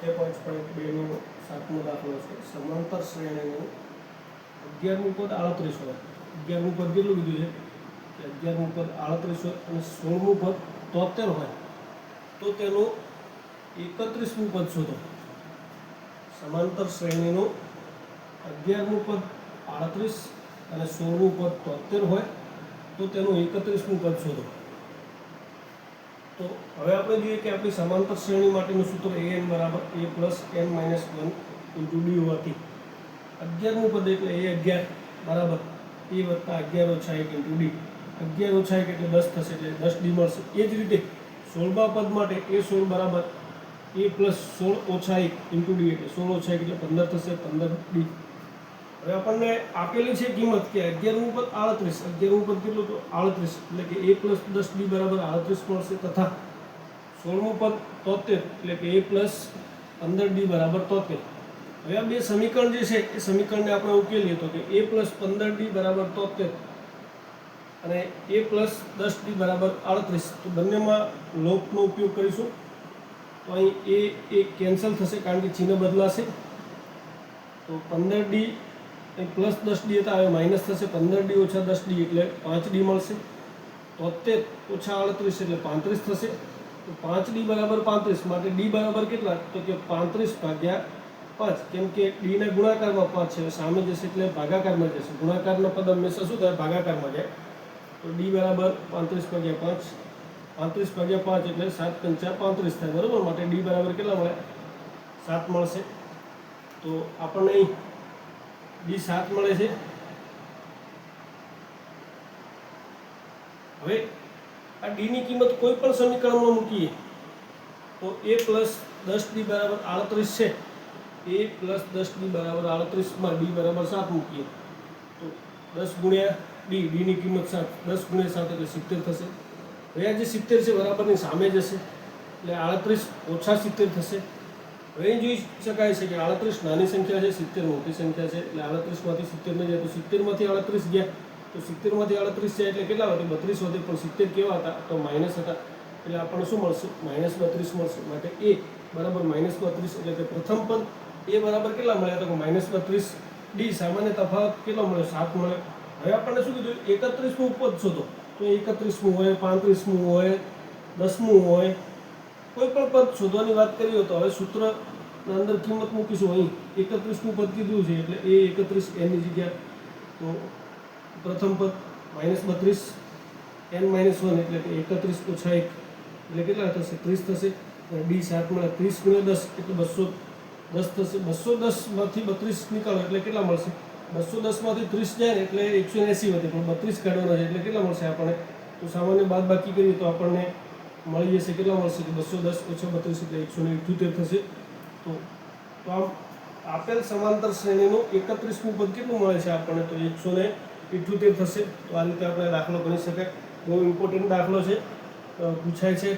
2.2 નો 7મો દાખલો છે. સમાંતર શ્રેણીનું 11મું પદ 38 હોય. 11મું પદ કેટલું કીધું છે કે 11મું પદ 38 હોય અને 16મું પદ 73 હોય તો તેનું 31મું પદ શોધો. સમાંતર શ્રેણીનું 11મું પદ 38 અને 16મું પદ 73 હોય તો તેનું 31મું પદ શોધો. તો હવે આપણે જોઈએ કે આપણી સમાંતર શ્રેણી માટેનું સૂત્ર an બરાબર a plus n minus 1 into d હોવાથી 11મું પદ એટલે a11 બરાબર a વત્તા 11 ઓછા 1 ઇન્ટુ d. 11 ઓછા 1 એટલે 10 થશે એટલે 10d મળશે. એ જ રીતે 16મા પદ માટે a16 બરાબર a પ્લસ 16 ઓછા 1 ઇન્ટુ d એટલે 16 ઓછા 1 એટલે 15 થશે 15d. હવે આપણને આપેલી છે કિંમત કે 11મું પદ 38, 11મું પદ કેટલું તો 38 એટલે કે a પ્લસ 10d બરાબર 38 મળશે તથા 16મું પદ 73 એટલે કે a પ્લસ 15d બરાબર 73. હવે આ બે સમીકરણ જે છે એ સમીકરણને આપણે ઉકેલીએ તો કે a પ્લસ 15d બરાબર 73 અને a પ્લસ 10d બરાબર 38. તો બંનેમાં લોપનો ઉપયોગ કરીશું તો અહીં એ કેન્સલ થશે કારણ કે ચિહ્ન બદલાશે. તો 15d પ્લસ 10d હતા હવે માઇનસ થશે 15d ઓછા 10d એટલે 5d મળશે. 73 ઓછા 38 એટલે 35 થશે. તો 5d બરાબર 35 માટે d બરાબર કેટલા તો કે 35 ભાગ્યા 5 કેમ કે d ના ગુણાકારમાં 5 છે સામે જશે એટલે ભાગાકારમાં જશે. ગુણાકારના પદ હંમેશા શું થાય ભાગાકારમાં જાય. તો d બરાબર 35 ભાગ્યા 5 35 ભાગ્યા 5 એટલે 7 પંચા 35 થાય બરાબર. માટે d બરાબર કેટલા મળે 7 મળશે. તો આપણને અહીં d 7 મળે છે. હવે આ d ની કિંમત કોઈ પણ સમીકરણમાં મૂકીએ તો a પ્લસ 10d બરાબર 38 છે. a પ્લસ 10d બરાબર 38 માં d બરાબર 7 મૂકીએ તો 10 ગુણ્યા d, d ની કિંમત 7, 10 ગુણ્યા 7 એટલે 70 થશે. હવે આ જે 70 છે બરાબરની સામે જશે એટલે 38 ઓછા 70 થશે. હવે જોઈ શકાય છે કે 38 નાની સંખ્યા છે 70 મોટી સંખ્યા છે એટલે 38 માંથી 70 ને જાય તો 70 માંથી 38 ગયા તો 70 માંથી 38 જાય એટલે કેટલા વધે 32 વધે. પણ 70 કેવા હતા તો માઇનસ હતા એટલે આપણને શું મળશે -32 મળશે. માટે a બરાબર -32 એટલે કે પ્રથમ પદ a બરાબર કેટલા મળ્યા તો -32. d સામાન્ય તફાવત કેટલો મળ્યો 7 મળે. હવે આપણને શું કીધું 31મું પદ શોધો. તો 31મું હોય 35મું હોય 10મું હોય કોઈ પણ પદ શોધવાની વાત કરી હોય તો હવે સૂત્રના અંદર કિંમત મૂકીશું. અહીં 31મું પદ કીધું છે એટલે એ 31 n ની જગ્યા તો પ્રથમ પદ -32 n - 1 એટલે કે 31 ઓછા 1 એટલે કેટલા થશે 30 થશે. d 7 મળે 30 ગુણ્યા 10 એટલે 210 થશે. 210 માંથી 32 નીકાળો એટલે કેટલા મળશે 210 માંથી 30 જાય એટલે 180 વધે પણ 32 કાઢવાના છે એટલે કેટલા મળશે આપણને તો સામાન્ય બાદ બાકી કરીએ તો આપણને મળી જશે કેટલા મળશે કે 210 ઓછા 32 એટલે 178 થશે. તો આમ આપેલ સમાંતર શ્રેણીનું 31મું પદ કેટલું મળે છે આપણને તો 178 થશે. તો આ રીતે આપણે દાખલો ગણી શકાય. બહુ ઇમ્પોર્ટન્ટ દાખલો છે, પૂછાય છે.